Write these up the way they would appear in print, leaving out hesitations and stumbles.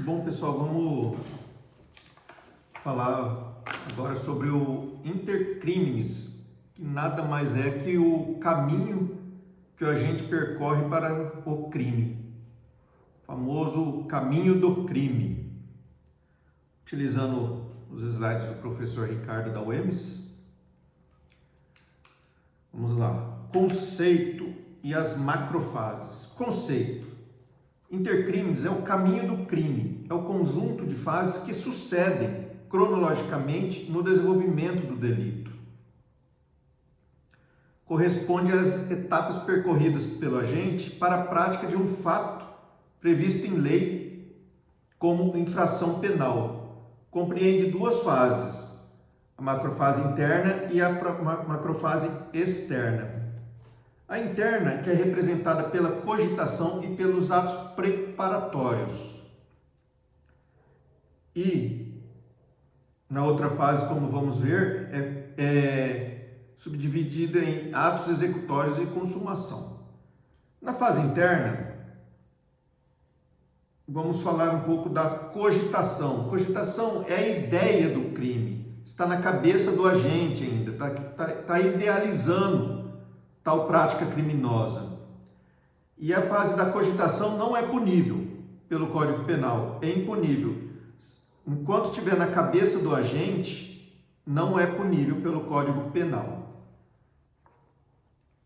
Bom, pessoal, vamos falar agora sobre o intercrimes, que nada mais é que o caminho que o agente percorre para o crime, o famoso caminho do crime. Utilizando os slides do professor Ricardo da UEMS. Vamos lá. Conceito e as macrofases. Conceito. Intercrimes é o caminho do crime, é o conjunto de fases que sucedem cronologicamente no desenvolvimento do delito. Corresponde às etapas percorridas pelo agente para a prática de um fato previsto em lei como infração penal. Compreende duas fases, a macrofase interna e a macrofase externa. A interna, que é representada pela cogitação e pelos atos preparatórios. E, na outra fase, como vamos ver, é subdividida em atos executórios e consumação. Na fase interna, vamos falar um pouco da cogitação. Cogitação é a ideia do crime, está na cabeça do agente ainda, está idealizando tal prática criminosa. E a fase da cogitação não é punível pelo Código Penal, é impunível. Enquanto estiver na cabeça do agente, não é punível pelo Código Penal.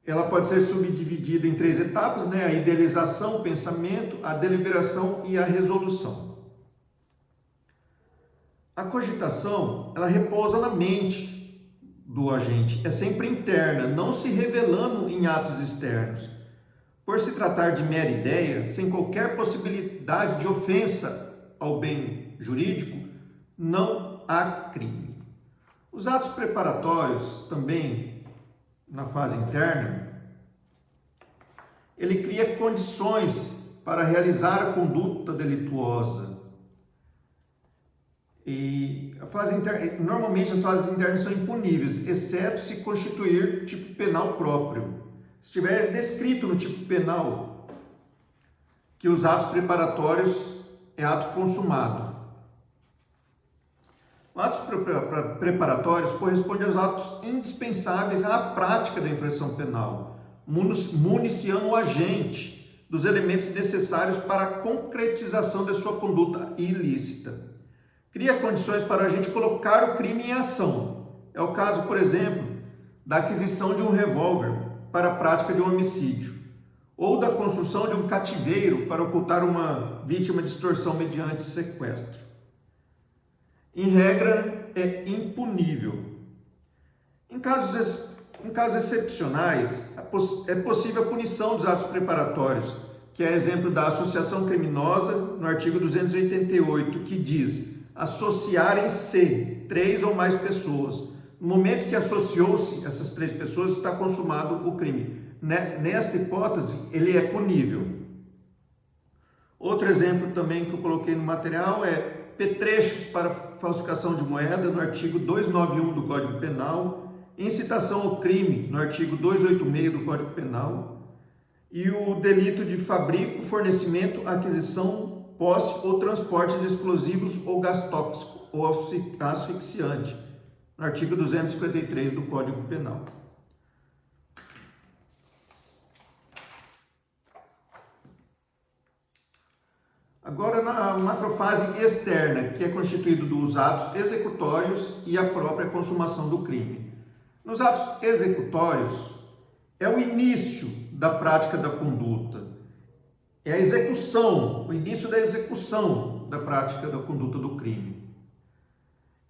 Ela pode ser subdividida em três etapas, né? A idealização, o pensamento, a deliberação e a resolução. A cogitação, ela repousa na mente do agente, é sempre interna, não se revelando em atos externos. Por se tratar de mera ideia, sem qualquer possibilidade de ofensa ao bem jurídico, não há crime. Os atos preparatórios, também na fase interna, ele cria condições para realizar a conduta delituosa. E a fase interna, normalmente as fases internas são impuníveis, exceto se constituir tipo penal próprio. Se estiver descrito no tipo penal que os atos preparatórios é ato consumado. Os atos preparatórios correspondem aos atos indispensáveis à prática da infração penal, municiando o agente dos elementos necessários para a concretização de sua conduta ilícita. Cria condições para a gente colocar o crime em ação. É o caso, por exemplo, da aquisição de um revólver para a prática de um homicídio, ou da construção de um cativeiro para ocultar uma vítima de extorsão mediante sequestro. Em regra, é impunível. Em casos excepcionais, é possível a punição dos atos preparatórios, que é exemplo da associação criminosa no artigo 288, que diz: associarem-se 3 ou mais pessoas. No momento que associou-se essas 3 pessoas, está consumado o crime. Nesta hipótese, ele é punível. Outro exemplo também que eu coloquei no material é petrechos para falsificação de moeda, no artigo 291 do Código Penal, incitação ao crime, no artigo 286 do Código Penal, e o delito de fabrico, fornecimento, aquisição, posse ou transporte de explosivos ou gás tóxico ou asfixiante, no artigo 253 do Código Penal. Agora, na macrofase externa, que é constituído dos atos executórios e a própria consumação do crime. Nos atos executórios, é o início da prática da conduta. É a execução, o início da execução da prática da conduta do crime.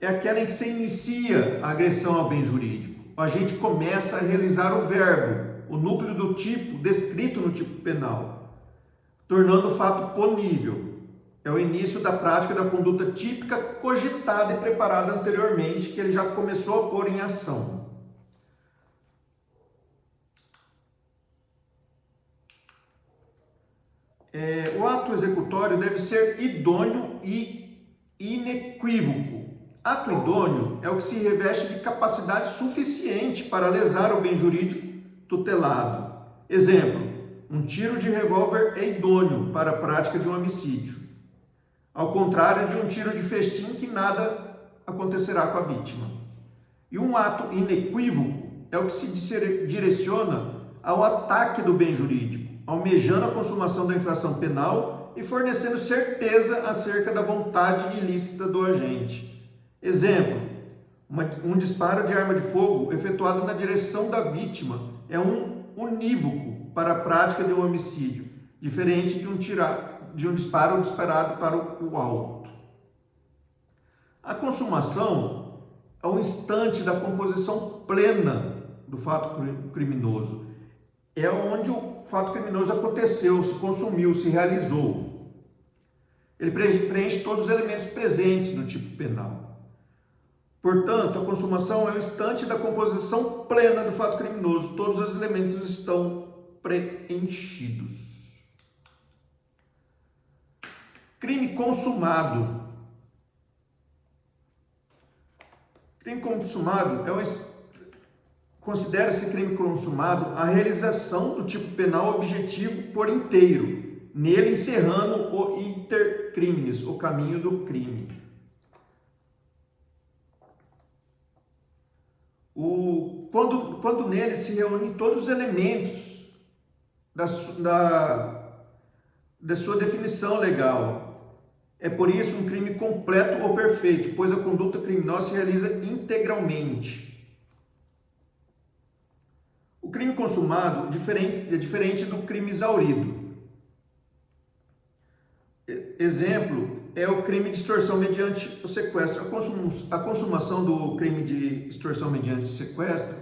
É aquela em que se inicia a agressão ao bem jurídico. O agente começa a realizar o verbo, o núcleo do tipo descrito no tipo penal, tornando o fato punível. É o início da prática da conduta típica cogitada e preparada anteriormente, que ele já começou a pôr em ação. O ato executório deve ser idôneo e inequívoco. Ato idôneo é o que se reveste de capacidade suficiente para lesar o bem jurídico tutelado. Exemplo: um tiro de revólver é idôneo para a prática de um homicídio. ao contrário de um tiro de festim que nada acontecerá com a vítima. E um ato inequívoco é o que se direciona ao ataque do bem jurídico, almejando a consumação da infração penal e fornecendo certeza acerca da vontade ilícita do agente. Exemplo: um disparo de arma de fogo efetuado na direção da vítima é um unívoco para a prática de um homicídio, diferente de um disparo disparado para o alto. A consumação é o instante da composição plena do fato criminoso. É onde o fato criminoso aconteceu, se consumiu, se realizou. Ele preenche todos os elementos presentes no tipo penal. Portanto, a consumação é o instante da composição plena do fato criminoso. Todos os elementos estão preenchidos. Crime consumado. Crime consumado considera-se crime consumado a realização do tipo penal objetivo por inteiro, nele encerrando o iter criminis, o caminho do crime. Quando nele se reúnem todos os elementos da sua definição legal. É por isso um crime completo ou perfeito, pois a conduta criminosa se realiza integralmente. O crime consumado é diferente do crime exaurido. Exemplo é o crime de extorsão mediante o sequestro. A consumação do crime de extorsão mediante sequestro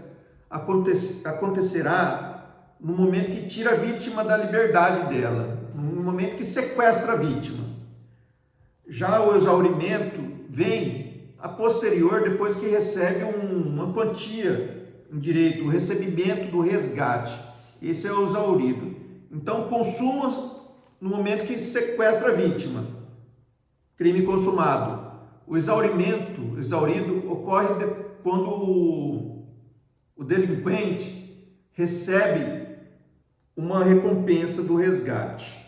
acontecerá no momento que tira a vítima da liberdade dela, no momento que sequestra a vítima. Já o exaurimento vem a posterior, depois que recebe uma quantia, um direito, o recebimento do resgate. Esse é o exaurido. Então, consumo no momento que sequestra a vítima. Crime consumado. O exaurido, ocorre quando o delinquente recebe uma recompensa do resgate.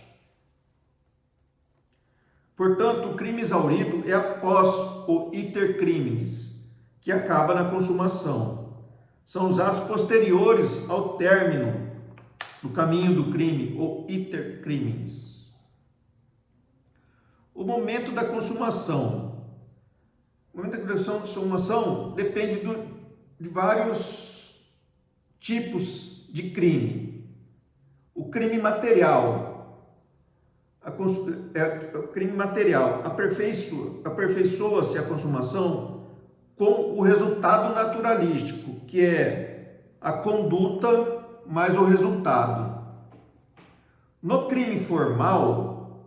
Portanto, o crime exaurido é após o iter criminis, que acaba na consumação. São os atos posteriores ao término do caminho do crime, o iter criminis. O momento da consumação. O momento da consumação depende de vários tipos de crime. O crime material. O crime material aperfeiçoa-se a consumação com o resultado naturalístico, que é a conduta mais o resultado. No crime formal,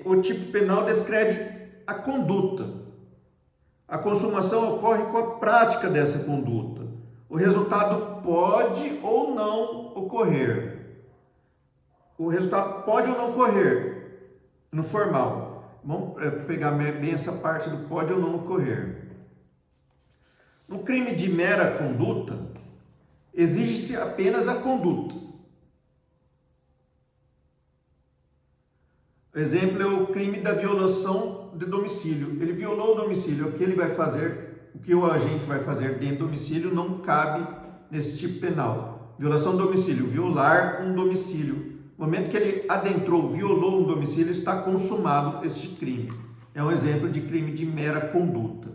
o tipo penal descreve a conduta. A consumação ocorre com a prática dessa conduta. O resultado pode ou não ocorrer. O resultado pode ou não ocorrer no formal. Vamos pegar bem essa parte do pode ou não ocorrer. No crime de mera conduta, exige-se apenas a conduta. O exemplo é o crime da violação de domicílio. Ele violou o domicílio. O que ele vai fazer, o que o agente vai fazer dentro do domicílio não cabe nesse tipo penal. Violação do domicílio, violar um domicílio. No momento que ele adentrou, violou um domicílio, está consumado este crime. É um exemplo de crime de mera conduta.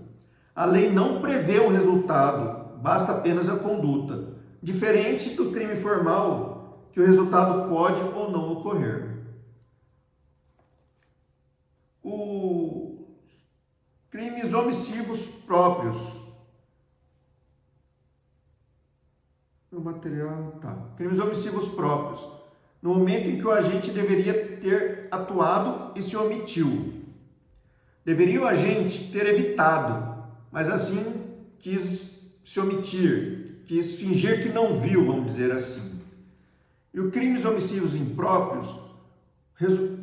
A lei não prevê um resultado, basta apenas a conduta. Diferente do crime formal, que o resultado pode ou não ocorrer. Os crimes omissivos próprios. O material, Crimes omissivos próprios. No momento em que o agente deveria ter atuado e se omitiu. Deveria o agente ter evitado, mas assim quis se omitir, quis fingir que não viu, vamos dizer assim. E os crimes omissivos impróprios,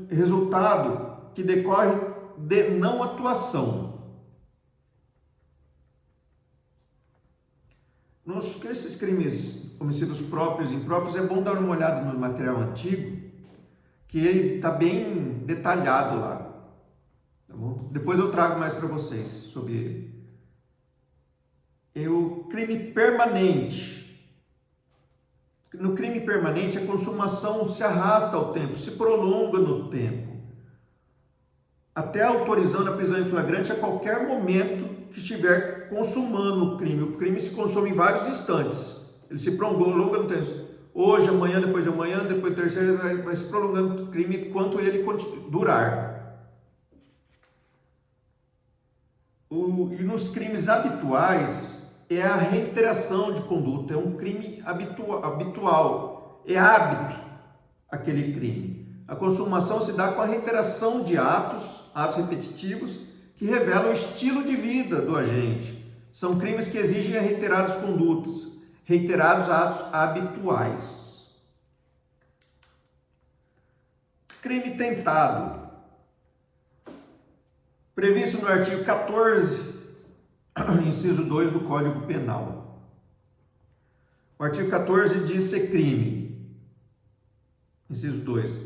resultado que decorre de não atuação. Esses crimes homicídios próprios e impróprios, é bom dar uma olhada no material antigo, que ele está bem detalhado lá. Tá bom? Depois eu trago mais para vocês sobre ele. E o crime permanente. No crime permanente, a consumação se arrasta ao tempo, se prolonga no tempo, até autorizando a prisão em flagrante a qualquer momento que estiver consumando o crime. O crime se consome em vários instantes. Ele se prolonga no tempo. Hoje, amanhã, depois de amanhã, depois do terceiro, vai se prolongando o crime enquanto ele durar. E nos crimes habituais, é a reiteração de conduta, é um crime habitual, é hábito aquele crime. A consumação se dá com a reiteração de atos repetitivos que revelam o estilo de vida do agente. São crimes que exigem reiteradas condutas, reiterados atos habituais. Crime tentado. Previsto no artigo 14, inciso 2 do Código Penal. O artigo 14 diz ser crime. Inciso 2.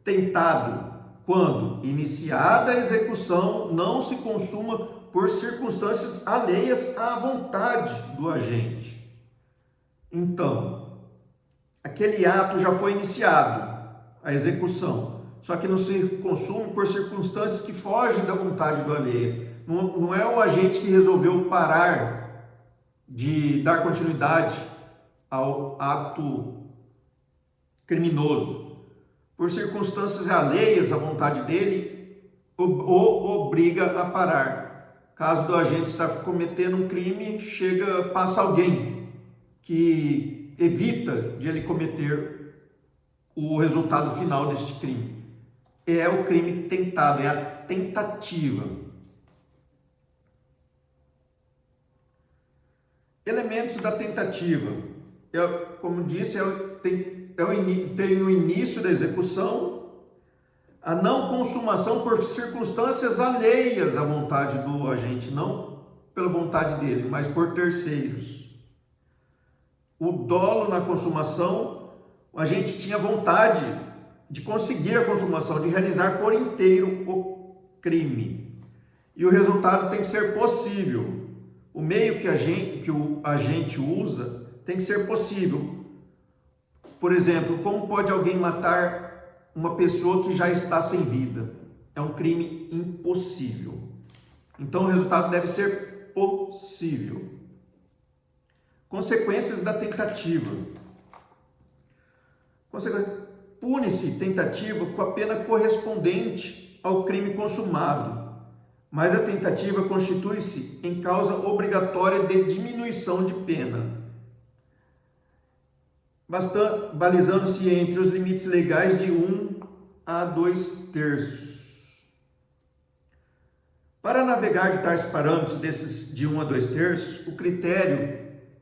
Tentado, quando iniciada a execução, não se consuma por circunstâncias alheias à vontade do agente. Então, aquele ato já foi iniciado, a execução, só que não se consome por circunstâncias que fogem da vontade do alheio. Não é o agente que resolveu parar de dar continuidade ao ato criminoso. Por circunstâncias alheias à vontade dele, o obriga a parar. Caso do agente estar cometendo um crime, passa alguém que evita de ele cometer o resultado final deste crime. É o crime tentado, é a tentativa. Elementos da tentativa, como disse, tem o início da execução, a não consumação por circunstâncias alheias à vontade do agente, não pela vontade dele, mas por terceiros. O dolo na consumação, o agente tinha vontade de conseguir a consumação, de realizar por inteiro o crime. E o resultado tem que ser possível. O meio que o agente usa tem que ser possível. Por exemplo, como pode alguém matar uma pessoa que já está sem vida? É um crime impossível. Então o resultado deve ser possível. Consequências da tentativa. Pune-se tentativa com a pena correspondente ao crime consumado, mas a tentativa constitui-se em causa obrigatória de diminuição de pena, balizando-se entre os limites legais de 1 a 2/3. Para navegar de tais parâmetros desses de 1 a 2/3, o critério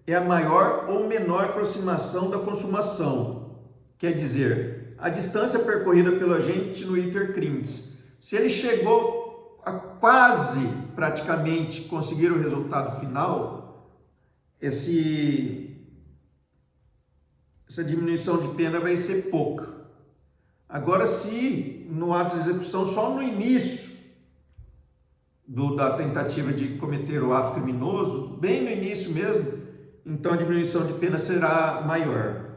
é a maior ou menor aproximação da consumação, quer dizer, a distância percorrida pelo agente no iter crimes. Se ele chegou a quase praticamente conseguir o resultado final, essa diminuição de pena vai ser pouca. Agora, se no ato de execução, só no início da tentativa de cometer o ato criminoso, bem no início mesmo, então a diminuição de pena será maior.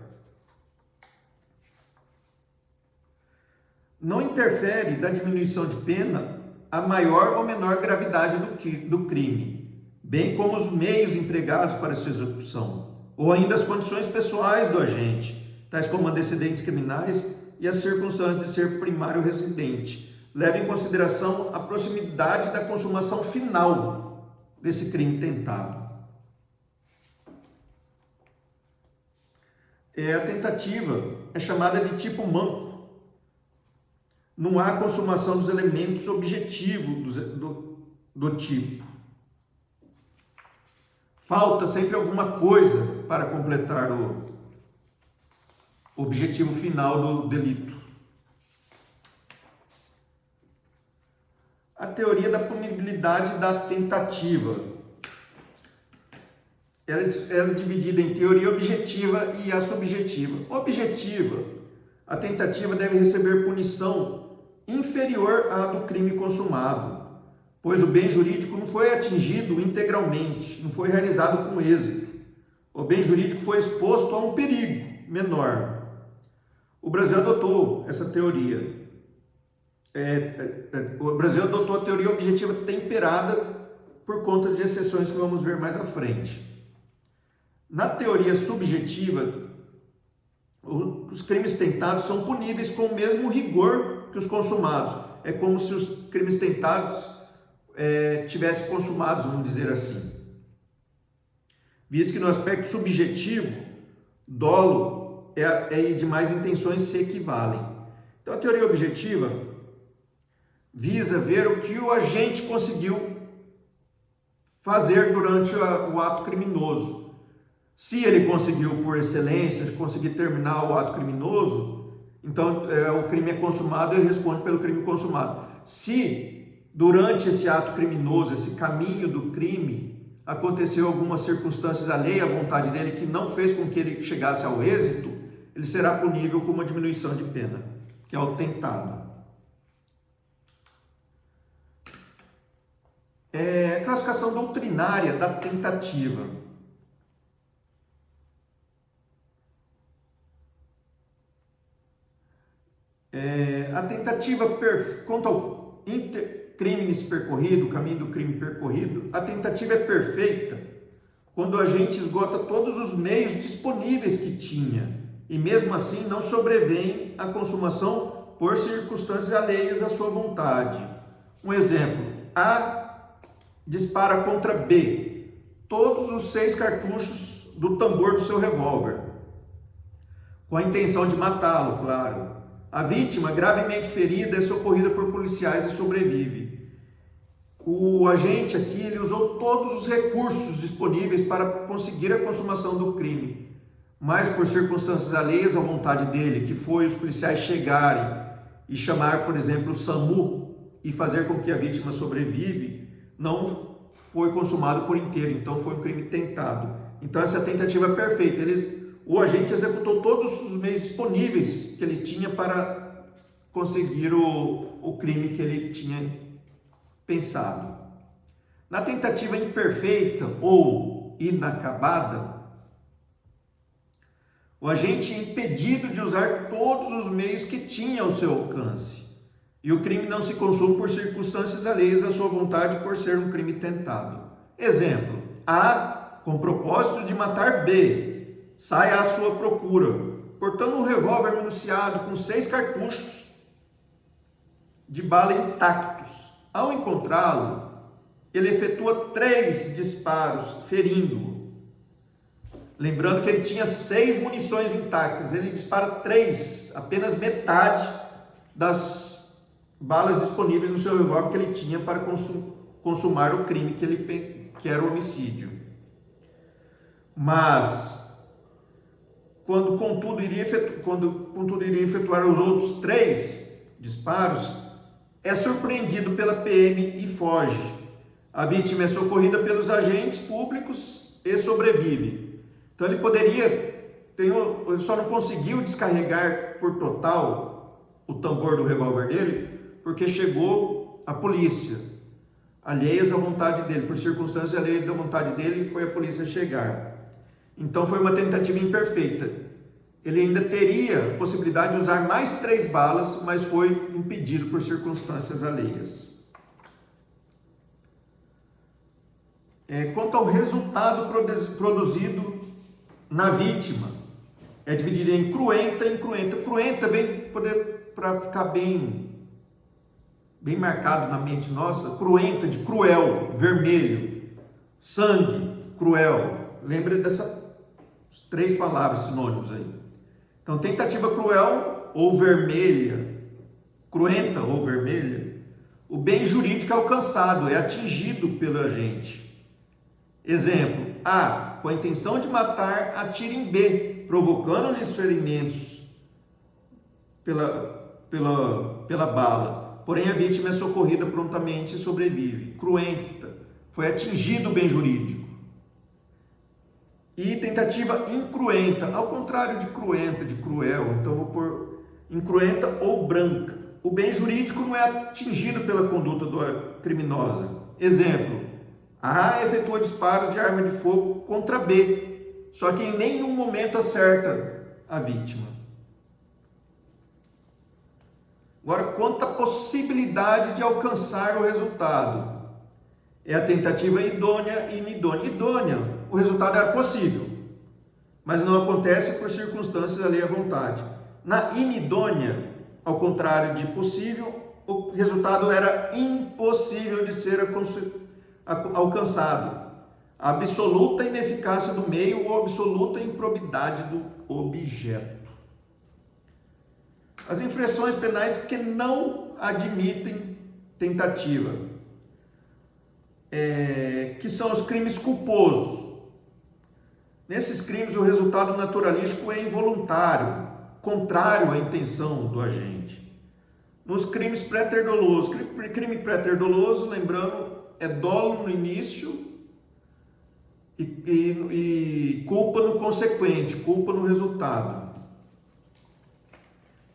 Não interfere da diminuição de pena a maior ou menor gravidade do crime, bem como os meios empregados para sua execução, ou ainda as condições pessoais do agente, tais como antecedentes criminais e as circunstâncias de ser primário residente. Leva em consideração a proximidade da consumação final desse crime tentado. A tentativa é chamada de tipo manco. Não há consumação dos elementos objetivos do tipo. Falta sempre alguma coisa para completar o objetivo final do delito. A teoria da punibilidade da tentativa. Ela é dividida em teoria objetiva e a subjetiva. Objetiva. a tentativa deve receber punição inferior à do crime consumado, pois o bem jurídico não foi atingido integralmente, não foi realizado com êxito. O bem jurídico foi exposto a um perigo menor. O Brasil adotou essa teoria. O Brasil adotou a teoria objetiva temperada por conta de exceções que vamos ver mais à frente. Na teoria subjetiva, os crimes tentados são puníveis com o mesmo rigor que os consumados. É como se os crimes tentados tivessem consumados, vamos dizer assim. Visto que no aspecto subjetivo, dolo e demais intenções se equivalem. Então, a teoria objetiva visa ver o que o agente conseguiu fazer durante o ato criminoso. Se ele conseguiu por excelência, conseguir terminar o ato criminoso, então o crime é consumado, ele responde pelo crime consumado. Se durante esse ato criminoso, esse caminho do crime, aconteceu algumas circunstâncias alheias à vontade dele que não fez com que ele chegasse ao êxito, ele será punível com uma diminuição de pena, que é o tentado. Classificação doutrinária da tentativa. A tentativa, quanto ao criminis percorrido, o caminho do crime percorrido, a tentativa é perfeita quando a gente esgota todos os meios disponíveis que tinha e mesmo assim não sobrevém a consumação por circunstâncias alheias à sua vontade. Um exemplo: A dispara contra B todos os 6 cartuchos do tambor do seu revólver, com a intenção de matá-lo, claro. A vítima, gravemente ferida, é socorrida por policiais e sobrevive. O agente aqui, ele usou todos os recursos disponíveis para conseguir a consumação do crime, mas por circunstâncias alheias à vontade dele, que foi os policiais chegarem e chamar, por exemplo, o SAMU e fazer com que a vítima sobrevive, não foi consumado por inteiro, então foi um crime tentado. Então essa tentativa é perfeita. O agente executou todos os meios disponíveis que ele tinha para conseguir o crime que ele tinha pensado. Na tentativa imperfeita ou inacabada, o agente é impedido de usar todos os meios que tinha ao seu alcance, e o crime não se consuma por circunstâncias alheias à sua vontade por ser um crime tentado. Exemplo: A, com propósito de matar B, sai à sua procura, portando um revólver municiado com 6 cartuchos de bala intactos. Ao encontrá-lo, ele efetua 3 disparos, ferindo-o. Lembrando que ele tinha 6 munições intactas, ele dispara 3, apenas metade das balas disponíveis no seu revólver que ele tinha para consumar o crime que era o homicídio. Mas, quando contudo iria efetuar os outros 3 disparos, é surpreendido pela PM e foge. A vítima é socorrida pelos agentes públicos e sobrevive. Então ele ele só não conseguiu descarregar por total o tambor do revólver dele, porque chegou a polícia, alheias à vontade dele, por circunstâncias alheias à vontade dele, foi a polícia chegar. Então foi uma tentativa imperfeita. Ele ainda teria possibilidade de usar mais 3 balas, mas foi impedido por circunstâncias alheias. Quanto ao resultado produzido na vítima, é dividido em cruenta e incruenta. Cruenta vem para ficar bem marcado na mente nossa, cruenta de cruel, vermelho, sangue, cruel. Lembra dessas 3 palavras sinônimos aí. Então, tentativa cruel ou vermelha, cruenta ou vermelha, o bem jurídico é alcançado, é atingido pelo agente. Exemplo: A, com a intenção de matar, atira em B, provocando-lhes ferimentos pela bala. Porém, a vítima é socorrida prontamente e sobrevive. Cruenta, foi atingido o bem jurídico. E tentativa incruenta, ao contrário de cruenta, de cruel. Então, vou pôr incruenta ou branca. O bem jurídico não é atingido pela conduta criminosa. Exemplo, A efetua disparos de arma de fogo contra B, só que em nenhum momento acerta a vítima. Agora, quanto à possibilidade de alcançar o resultado, é a tentativa idônea e inidônea. Idônea, o resultado era possível, mas não acontece por circunstâncias alheias à vontade. Na inidônea, ao contrário de possível, o resultado era impossível de ser alcançado. A absoluta ineficácia do meio ou absoluta improbidade do objeto. As infrações penais que não admitem tentativa, que são os crimes culposos. Nesses crimes, o resultado naturalístico é involuntário, contrário à intenção do agente. Nos crimes pré-ter doloso, crime pré-ter doloso, lembrando, é dolo no início e culpa no consequente, culpa no resultado.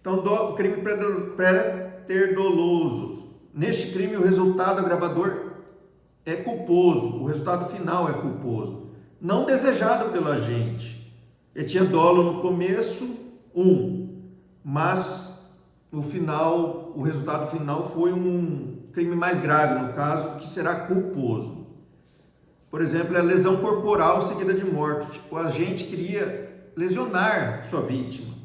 Então, crime pré-ter doloso. Neste crime, o resultado agravador é culposo, o resultado final é culposo, não desejado pelo agente. Ele tinha dolo no começo, mas no final, o resultado final foi um crime mais grave, no caso, que será culposo. Por exemplo, a lesão corporal seguida de morte. O agente queria lesionar sua vítima,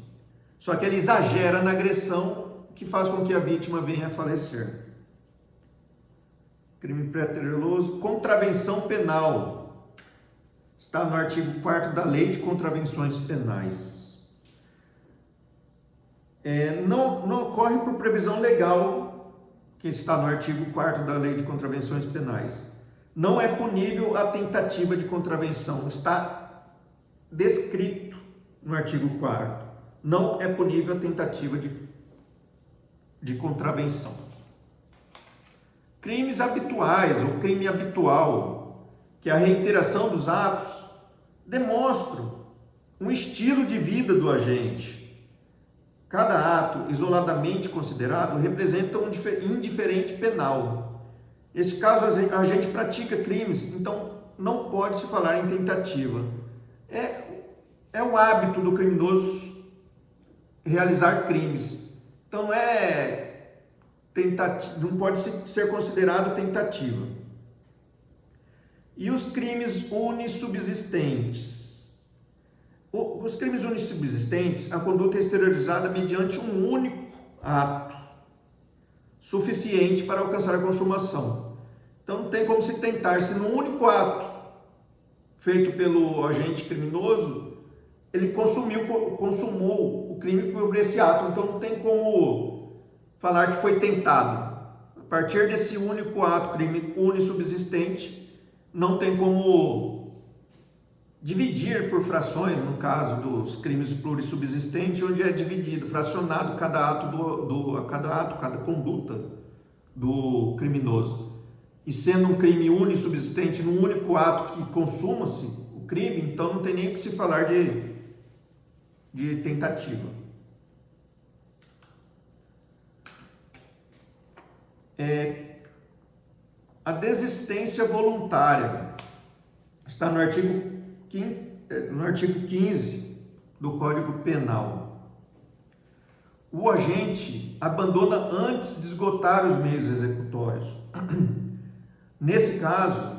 só que ele exagera na agressão, que faz com que a vítima venha a falecer. Crime pré-doloso, contravenção penal. Está no artigo 4º da Lei de Contravenções Penais. Não ocorre por previsão legal, que está no artigo 4º da Lei de Contravenções Penais. Não é punível a tentativa de contravenção. Está descrito no artigo 4º. Não é punível a tentativa de contravenção. Crimes habituais ou crime habitual, que a reiteração dos atos demonstram um estilo de vida do agente. Cada ato isoladamente considerado representa um indiferente penal. Nesse caso, a agente pratica crimes, então não pode se falar em tentativa. É o hábito do criminoso realizar crimes. Então não pode ser considerado tentativa. E os crimes unissubsistentes? Os crimes unissubsistentes, a conduta é exteriorizada mediante um único ato, suficiente para alcançar a consumação. Então não tem como se tentar, se no único ato feito pelo agente criminoso, ele consumou o crime por esse ato, então não tem como falar que foi tentado. A partir desse único ato, crime unissubsistente, não tem como dividir por frações, no caso dos crimes plurissubsistentes, onde é dividido, fracionado cada conduta do criminoso. E sendo um crime unissubsistente, num único ato que consuma-se o crime, então não tem nem o que se falar de tentativa. A desistência voluntária está no artigo 15 do Código Penal. O agente abandona antes de esgotar os meios executórios. Nesse caso,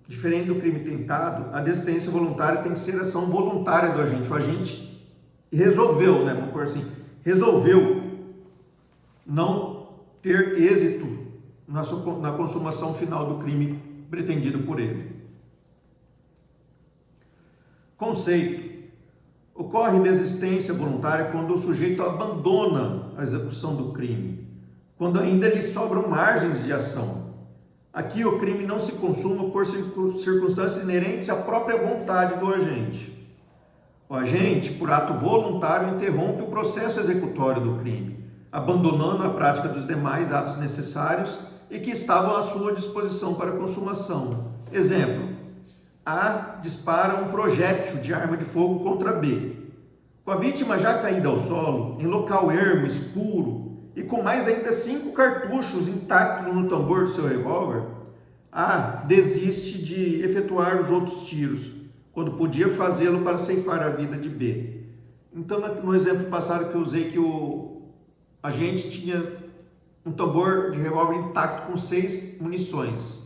diferente do crime tentado, a desistência voluntária tem que ser ação voluntária do agente. O agente resolveu, vamos pôr assim, resolveu não ter êxito na consumação final do crime pretendido por ele. Conceito: ocorre desistência voluntária quando o sujeito abandona a execução do crime, quando ainda lhe sobram margens de ação. Aqui o crime não se consuma por circunstâncias inerentes à própria vontade do agente. O agente, por ato voluntário, interrompe o processo executório do crime, abandonando a prática dos demais atos necessários e que estavam à sua disposição para a consumação. Exemplo: A dispara um projétil de arma de fogo contra B. Com a vítima já caída ao solo, em local ermo, escuro, e com mais ainda 5 cartuchos intactos no tambor do seu revólver, A desiste de efetuar os outros tiros, quando podia fazê-lo para ceifar a vida de B. Então, no exemplo passado que eu usei, que o agente tinha um tambor de revólver intacto com 6 munições.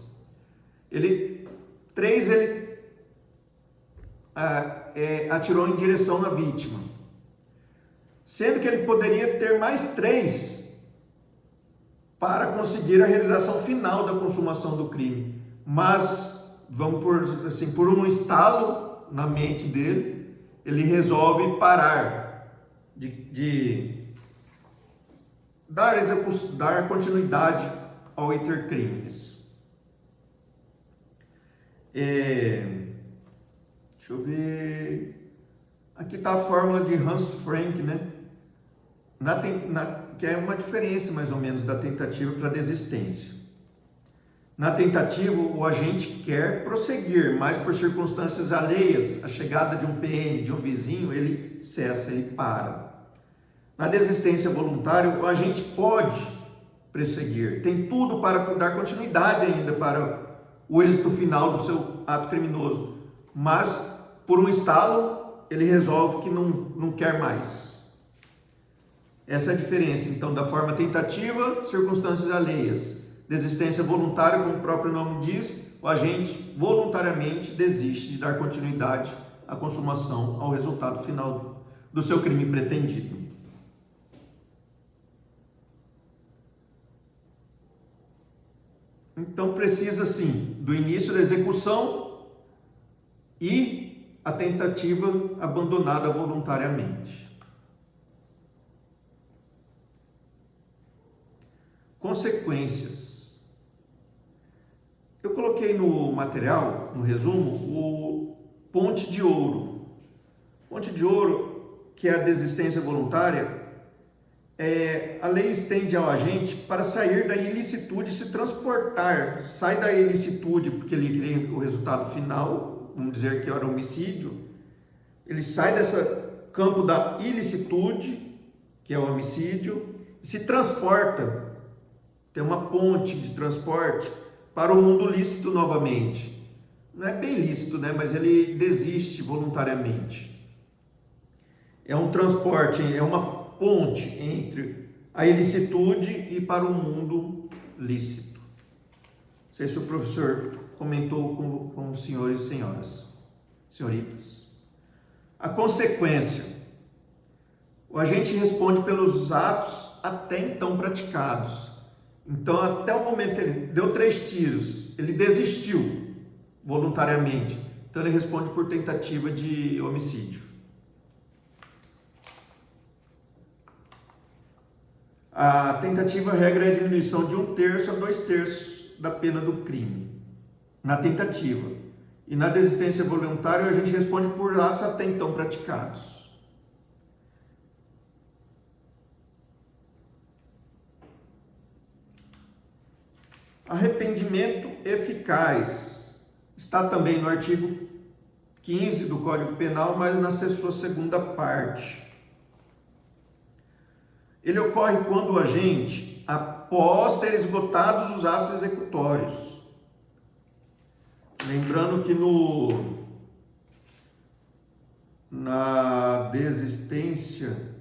Ele atirou em direção na vítima, sendo que ele poderia ter mais 3 para conseguir a realização final da consumação do crime. Mas, vamos por assim, por um estalo na mente dele, ele resolve parar de dar continuidade ao iter criminis. Deixa eu ver. Aqui está a fórmula de Hans Frank, né? Que é uma diferença mais ou menos da tentativa para a desistência. Na tentativa, o agente quer prosseguir, mas por circunstâncias alheias, a chegada de um PM, de um vizinho, ele cessa, ele para. Na desistência voluntária, o agente pode prosseguir, tem tudo para dar continuidade ainda para o êxito final do seu ato criminoso, mas por um estalo ele resolve que não quer mais. Essa é a diferença, então, da forma tentativa, circunstâncias alheias. Desistência voluntária, como o próprio nome diz, o agente voluntariamente desiste de dar continuidade à consumação, ao resultado final do seu crime pretendido. Então, precisa, sim, do início da execução e a tentativa abandonada voluntariamente. Consequências. Eu coloquei no material, no resumo, o ponte de ouro. Ponte de ouro, que é a desistência voluntária, a lei estende ao agente para sair da ilicitude e se transportar. Sai da ilicitude porque ele queria o resultado final, vamos dizer que era homicídio. Ele sai desse campo da ilicitude, que é o homicídio, e se transporta. Tem uma ponte de transporte para o mundo lícito novamente. Não é bem lícito, né? Mas ele desiste voluntariamente. É um transporte, é uma ponte entre a ilicitude e para o mundo lícito. Não sei se o professor comentou com os senhores e senhoritas. A consequência. O agente responde pelos atos até então praticados. Então, até o momento que ele deu 3 tiros, ele desistiu voluntariamente. Então, ele responde por tentativa de homicídio. A tentativa, a regra é a diminuição de 1/3 a 2/3 da pena do crime. Na tentativa. E na desistência voluntária, a gente responde por atos até então praticados. Arrependimento eficaz. Está também no artigo 15 do Código Penal, mas na sua segunda parte. Ele ocorre quando o agente, após ter esgotados os atos executórios. Lembrando que na desistência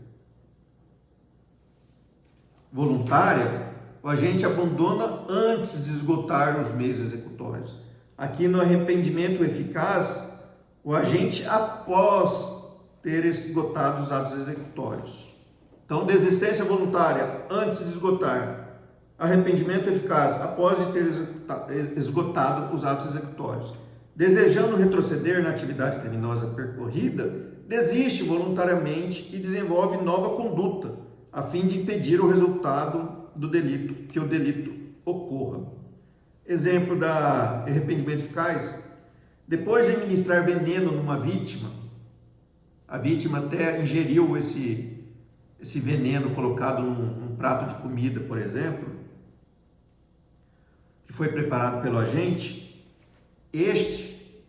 voluntária, o agente abandona antes de esgotar os meios executórios. Aqui no arrependimento eficaz, o agente após ter esgotado os atos executórios. Então, desistência voluntária antes de esgotar, arrependimento eficaz após de ter esgotado os atos executórios. Desejando retroceder na atividade criminosa percorrida, desiste voluntariamente e desenvolve nova conduta, a fim de impedir o resultado do delito, que o delito ocorra. Exemplo da arrependimento eficaz: depois de administrar veneno numa vítima, a vítima até ingeriu esse veneno colocado num prato de comida, por exemplo, que foi preparado pelo agente, este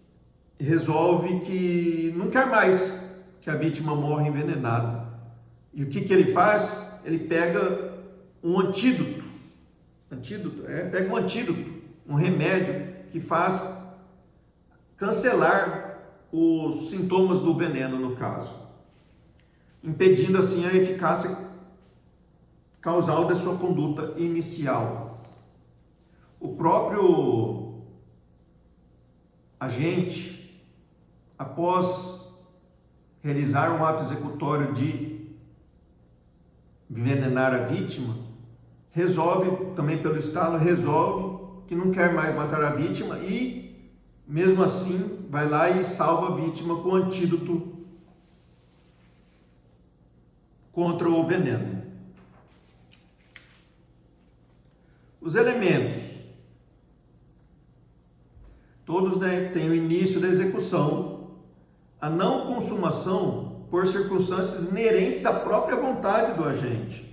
resolve que não quer mais, que a vítima morre envenenada. E o que ele faz? Ele pega um antídoto, pega um antídoto, um remédio que faz cancelar os sintomas do veneno, no caso, impedindo assim a eficácia causal da sua conduta inicial. O próprio agente, após realizar um ato executório de envenenar a vítima, resolve, também pelo estalo, resolve que não quer mais matar a vítima e, mesmo assim, vai lá e salva a vítima com antídoto contra o veneno. Os elementos, todos, têm o início da execução, a não consumação por circunstâncias inerentes à própria vontade do agente.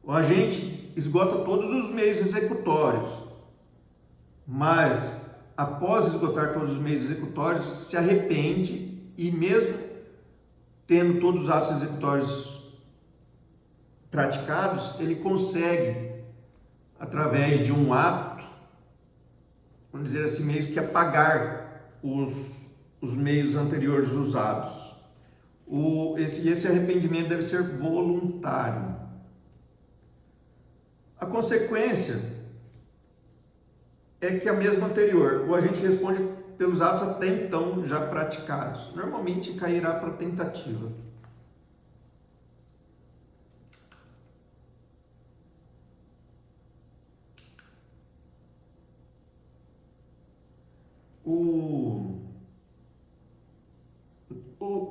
O agente esgota todos os meios executórios, mas após esgotar todos os meios executórios, se arrepende e, mesmo tendo todos os atos executórios praticados, ele consegue, através de um ato, vamos dizer assim, meio que apagar os meios anteriores usados. Esse arrependimento deve ser voluntário. A consequência é que a mesma anterior, o agente responde pelos atos até então já praticados. Normalmente cairá para tentativa.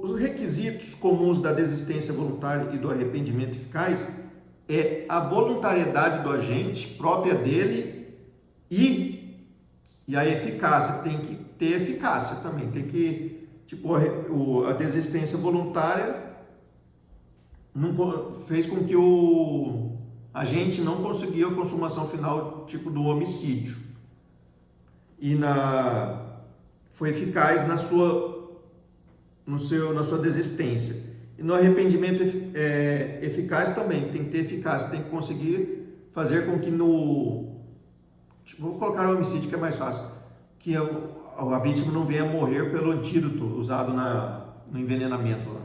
Os requisitos comuns da desistência voluntária e do arrependimento eficaz é a voluntariedade do agente, própria dele, e a eficácia. Tem que ter eficácia também, tem que, a desistência voluntária não, fez com que o agente não conseguia a consumação final, do homicídio, e foi eficaz na sua desistência. E no arrependimento eficaz também, tem que ter eficácia, tem que conseguir fazer com que vou colocar o homicídio que é mais fácil, que a vítima não venha morrer pelo antídoto usado no envenenamento lá.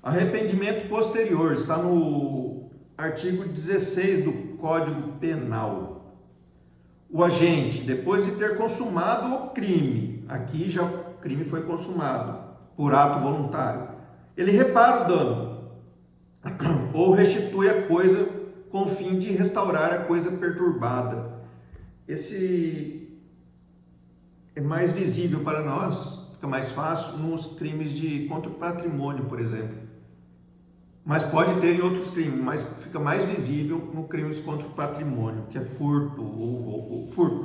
Arrependimento posterior, está no artigo 16 do Código Penal. O agente, depois de ter consumado o crime, aqui já o crime foi consumado por ato voluntário, ele repara o dano ou restitui a coisa com o fim de restaurar a coisa perturbada. Esse é mais visível para nós, fica mais fácil nos crimes contra o patrimônio, por exemplo. Mas pode ter em outros crimes, mas fica mais visível no crimes contra o patrimônio, que é furto ou roubo.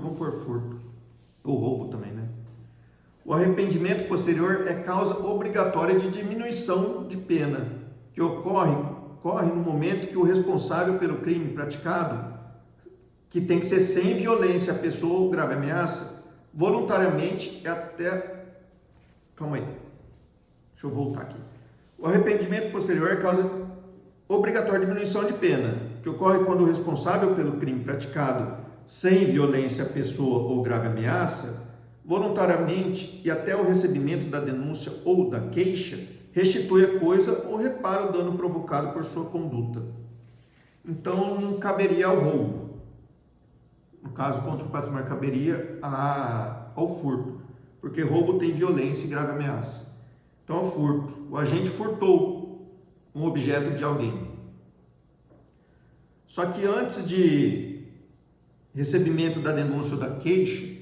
Vamos por furto, ou roubo também, né? O arrependimento posterior é causa obrigatória de diminuição de pena, que ocorre no momento que o responsável pelo crime praticado, que tem que ser sem violência à pessoa ou grave ameaça, voluntariamente Calma aí, deixa eu voltar aqui. O arrependimento posterior é causa obrigatória de diminuição de pena, que ocorre quando o responsável pelo crime praticado sem violência à pessoa ou grave ameaça, voluntariamente e até o recebimento da denúncia ou da queixa, restitui a coisa ou repara o dano provocado por sua conduta. Então, não caberia ao roubo. No caso, contra o patrimônio, caberia ao furto, porque roubo tem violência e grave ameaça. Então, o furto. O agente furtou um objeto de alguém. Só que antes de recebimento da denúncia ou da queixa,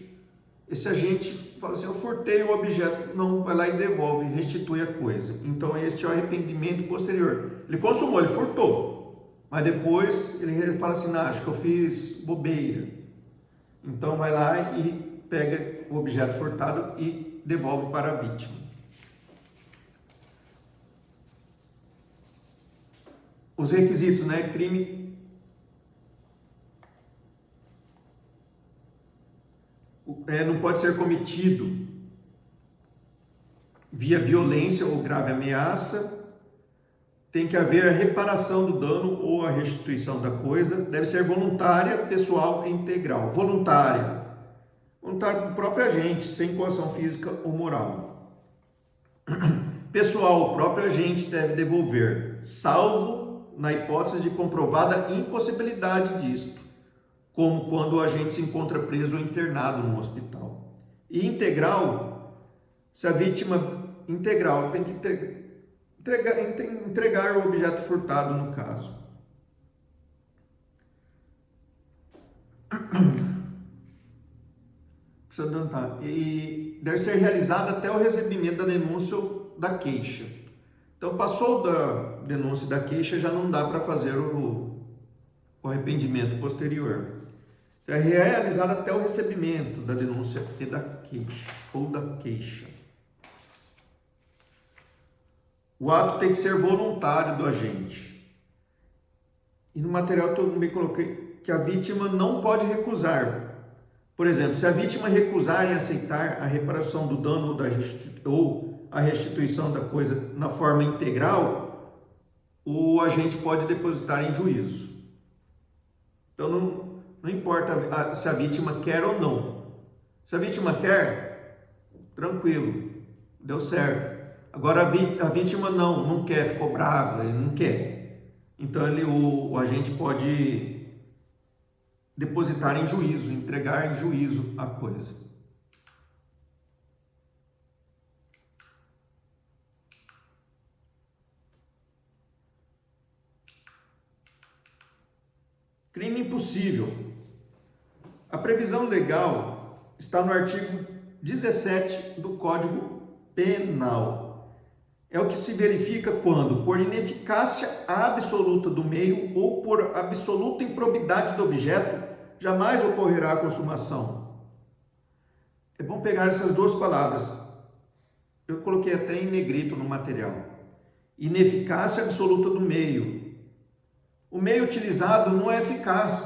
esse agente fala assim, eu furtei o objeto. Não, vai lá e devolve, restitui a coisa. Então, este é o arrependimento posterior. Ele consumou, ele furtou. Mas depois ele fala assim, acho que eu fiz bobeira. Então, vai lá e pega o objeto furtado e devolve para a vítima. Os requisitos, crime não pode ser cometido via violência ou grave ameaça. Tem que haver a reparação do dano ou a restituição da coisa. Deve ser voluntária, pessoal e integral. Voluntária do próprio agente, sem coação física ou moral. Pessoal, o próprio agente deve devolver, salvo na hipótese de comprovada impossibilidade disto, como quando o agente se encontra preso ou internado no hospital. E integral, se a vítima integral tem que entregar o objeto furtado no caso. Precisa adiantar. E deve ser realizada até o recebimento da denúncia ou da queixa. Então, passou da denúncia e da queixa, já não dá para fazer o arrependimento posterior. É realizado até o recebimento da denúncia e da queixa, ou da queixa. O ato tem que ser voluntário do agente. E no material eu também coloquei que a vítima não pode recusar. Por exemplo, se a vítima recusar em aceitar a reparação do dano ou a restituição da coisa na forma integral, o agente pode depositar em juízo. Então não importa se a vítima quer ou não. Se a vítima quer, tranquilo, deu certo. Agora a vítima não quer, ficou brava, ele não quer. Então o agente pode depositar em juízo, entregar em juízo a coisa. Crime impossível. A previsão legal está no artigo 17 do Código Penal. É o que se verifica quando, por ineficácia absoluta do meio ou por absoluta improbidade do objeto, jamais ocorrerá a consumação. É bom pegar essas duas palavras. Eu coloquei até em negrito no material. Ineficácia absoluta do meio. O meio utilizado não é eficaz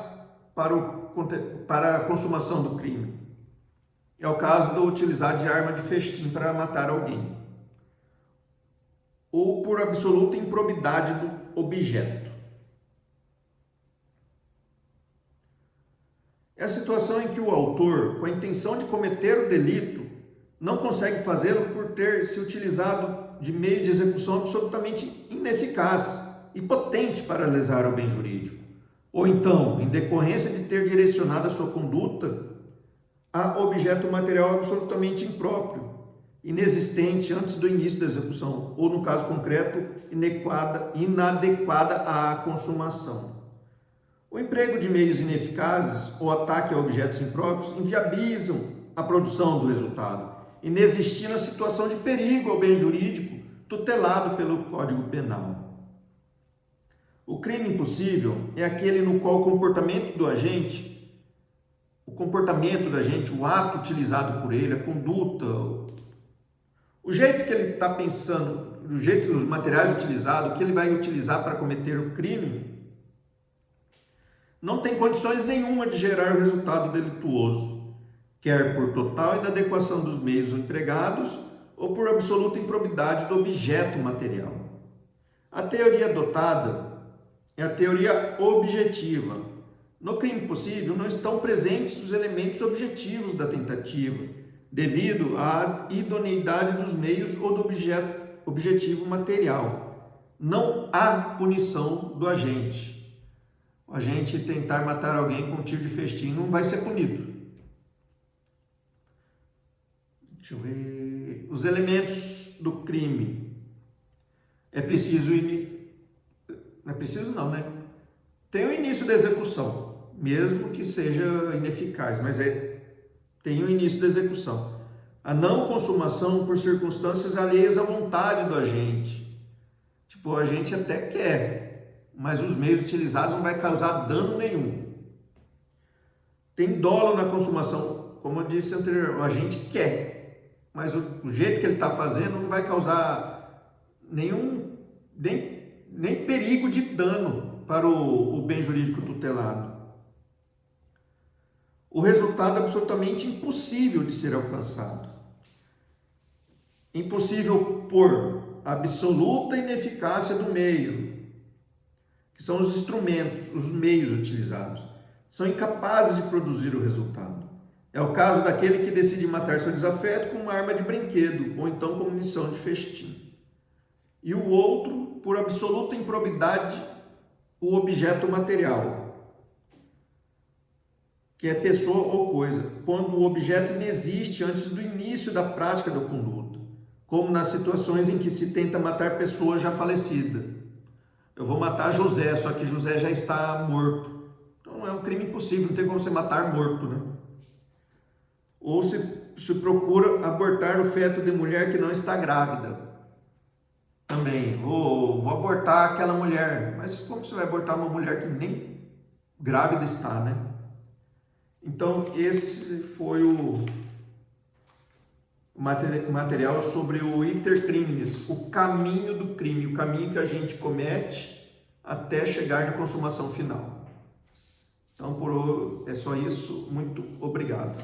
para a consumação do crime. É o caso de utilizar de arma de festim para matar alguém. Ou por absoluta improbidade do objeto. É a situação em que o autor, com a intenção de cometer o delito, não consegue fazê-lo por ter se utilizado de meio de execução absolutamente ineficaz e potente para lesar o bem jurídico. Ou então, em decorrência de ter direcionado a sua conduta a objeto material absolutamente impróprio, inexistente antes do início da execução, ou no caso concreto, inadequada à consumação. O emprego de meios ineficazes ou ataque a objetos impróprios inviabilizam a produção do resultado, inexistindo a situação de perigo ao bem jurídico tutelado pelo Código Penal. O crime impossível é aquele no qual o comportamento do agente, o ato utilizado por ele, a conduta, o jeito que ele está pensando, o jeito que os materiais utilizados, o que ele vai utilizar para cometer o crime, não tem condições nenhuma de gerar o resultado delituoso, quer por total inadequação dos meios empregados ou por absoluta improbidade do objeto material. A teoria adotada é a teoria objetiva. No crime possível não estão presentes os elementos objetivos da tentativa, devido à idoneidade dos meios ou do objetivo material. Não há punição do agente. O agente tentar matar alguém com um tiro de festim não vai ser punido. Deixa eu ver. Os elementos do crime. É preciso... Não é preciso não, né? Tem o início da execução, mesmo que seja ineficaz, mas tem o início da execução. A não consumação por circunstâncias alheias à vontade do agente. Tipo, o agente até quer, mas os meios utilizados não vai causar dano nenhum. Tem dolo na consumação, como eu disse anteriormente, o agente quer, mas o jeito que ele está fazendo não vai causar nem perigo de dano para o bem jurídico tutelado. o resultado é absolutamente impossível de ser alcançado. Impossível por absoluta ineficácia do meio, que são os instrumentos, os meios utilizados. São incapazes de produzir o resultado. É o caso daquele que decide matar seu desafeto com uma arma de brinquedo, ou então com munição de festim. E o outro, por absoluta improbidade, o objeto material, que é pessoa ou coisa, quando o objeto inexiste antes do início da prática do conduto, como nas situações em que se tenta matar pessoa já falecida. Eu vou matar José, só que José já está morto. Então é um crime impossível, não tem como você matar morto, né? Ou se procura abortar o feto de mulher que não está grávida. Também, vou abortar aquela mulher. Mas como você vai abortar uma mulher que nem grávida está, né? Então, esse foi o material sobre o iter criminis, o caminho do crime, o caminho que a gente comete até chegar na consumação final. Então, é só isso. Muito obrigado.